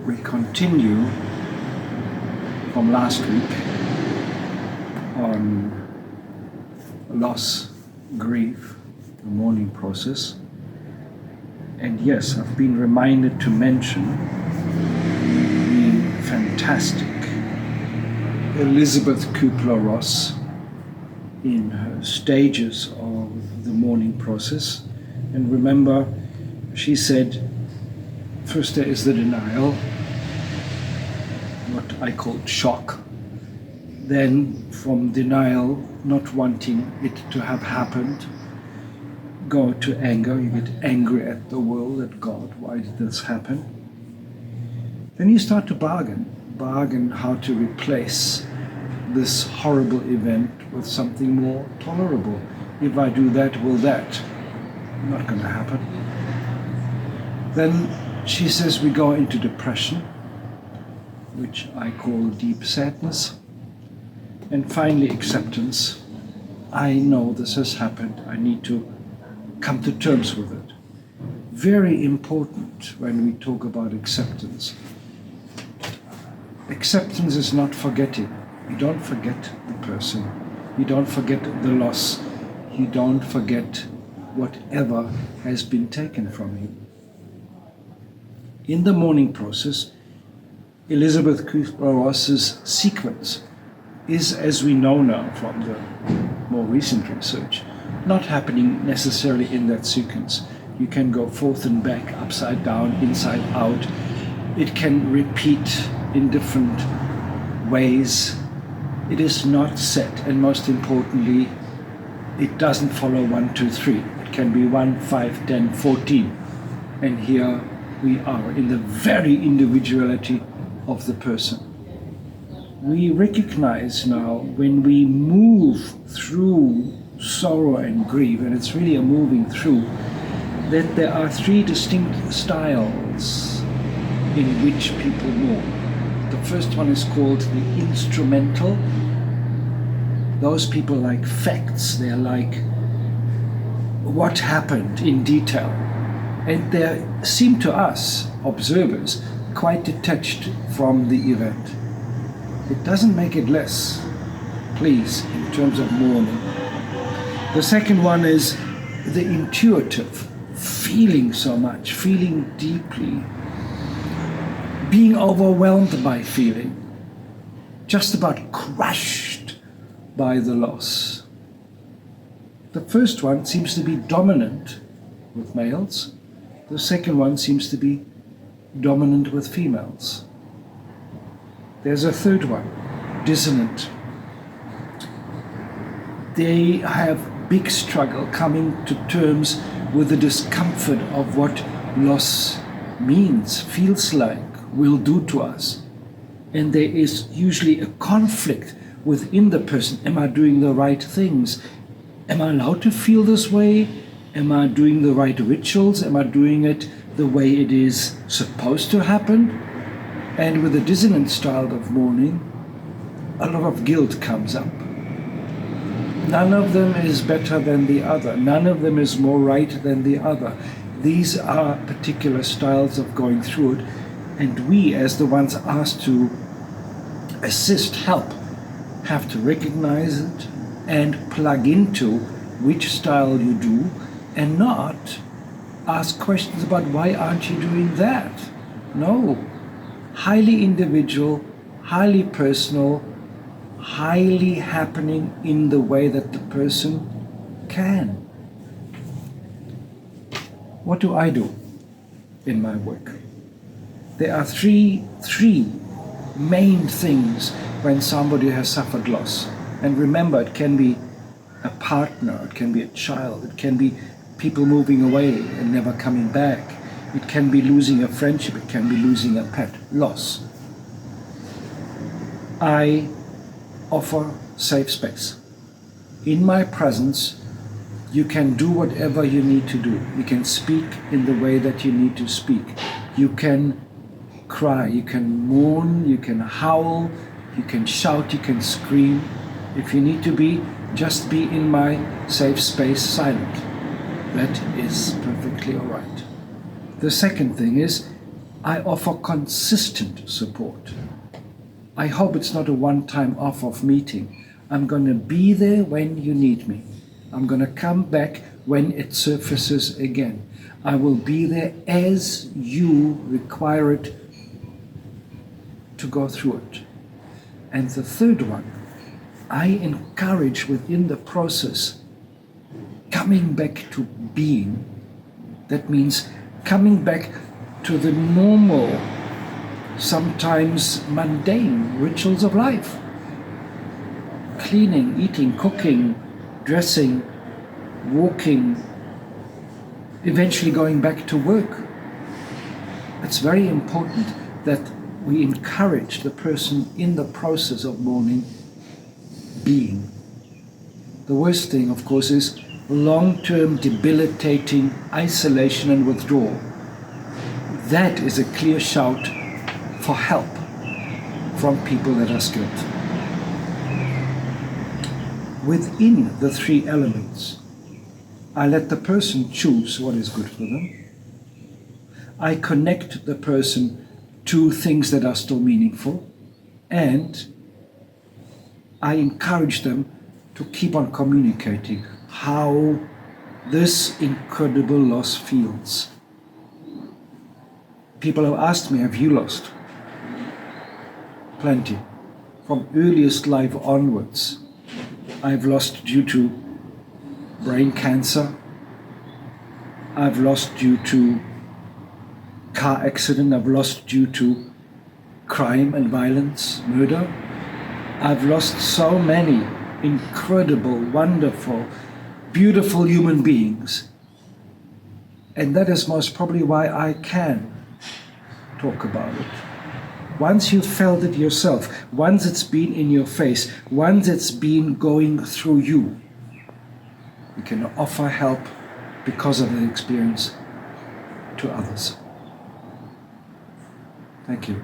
we continue from last week on loss, grief, the mourning process. And yes, I've been reminded to mention the fantastic Elizabeth Kubler-Ross in her stages of the mourning process. And remember, she said, first there is the denial, what I call shock. Then from denial, not wanting it to have happened, go to anger. You get angry at the world, at God. Why did this happen? Then you start to bargain how to replace this horrible event with something more tolerable. If I do that, will that? Not going to happen. Then she says we go into depression, which I call deep sadness. And finally, acceptance. I know this has happened. I need to come to terms with it. Very important when we talk about acceptance. Acceptance is not forgetting. You don't forget the person. You don't forget the loss. You don't forget whatever has been taken from you. In the mourning process, Elizabeth Kubler-Ross's sequence is, as we know now from the more recent research, not happening necessarily in that sequence. You can go forth and back, upside down, inside out. It can repeat in different ways. It is not set, and most importantly, it doesn't follow 1, 2, 3. It can be 1, 5, 10, 14. And here we are in the very individuality of the person. We recognize now when we move through sorrow and grief, and it's really a moving through, that there are 3 distinct styles in which people mourn. The first one is called the instrumental. Those people like facts, they're like what happened in detail. And they seem to us, observers, quite detached from the event. It doesn't make it less, please, in terms of mourning. The second one is the intuitive, feeling so much, feeling deeply, being overwhelmed by feeling, just about crushed by the loss. The first one seems to be dominant with males. The second one seems to be dominant with females. There's a third one, dissonant. They have big struggle coming to terms with the discomfort of what loss means, feels like, will do to us. And there is usually a conflict within the person. Am I doing the right things? Am I allowed to feel this way? Am I doing the right rituals? Am I doing it the way it is supposed to happen? And with the dissonant style of mourning, a lot of guilt comes up. None of them is better than the other. None of them is more right than the other. These are particular styles of going through it. And we, as the ones asked to assist, help, have to recognize it and plug into which style you do, and not ask questions about why aren't you doing that? No. Highly individual, highly personal, highly happening in the way that the person can. What do I do in my work? There are three main things when somebody has suffered loss. And remember, it can be a partner, it can be a child, it can be people moving away and never coming back. It can be losing a friendship, it can be losing a pet. Loss. I offer safe space. In my presence, you can do whatever you need to do. You can speak in the way that you need to speak. You can cry, you can mourn, you can howl, you can shout, you can scream. If you need to be, just be in my safe space silent. That is perfectly all right. The second thing is, I offer consistent support. I hope it's not a one-time off meeting. I'm going to be there when you need me. I'm going to come back when it surfaces again. I will be there as you require it to go through it. And the third one, I encourage within the process coming back to being. That means coming back to the normal, sometimes mundane rituals of life. Cleaning, eating, cooking, dressing, walking, eventually going back to work. It's very important that we encourage the person in the process of mourning being. The worst thing, of course, is long-term debilitating isolation and withdrawal. That is a clear shout for help from people that are skilled. Within the three elements, I let the person choose what is good for them. I connect the person to things that are still meaningful, and I encourage them to keep on communicating how this incredible loss feels. People have asked me, have you lost? Plenty. From earliest life onwards, I've lost due to brain cancer. I've lost due to car accident. I've lost due to crime and violence, murder. I've lost so many incredible, wonderful, beautiful human beings. And that is most probably why I can talk about it. Once you've felt it yourself, once it's been in your face, once it's been going through you, you can offer help because of the experience to others. Thank you.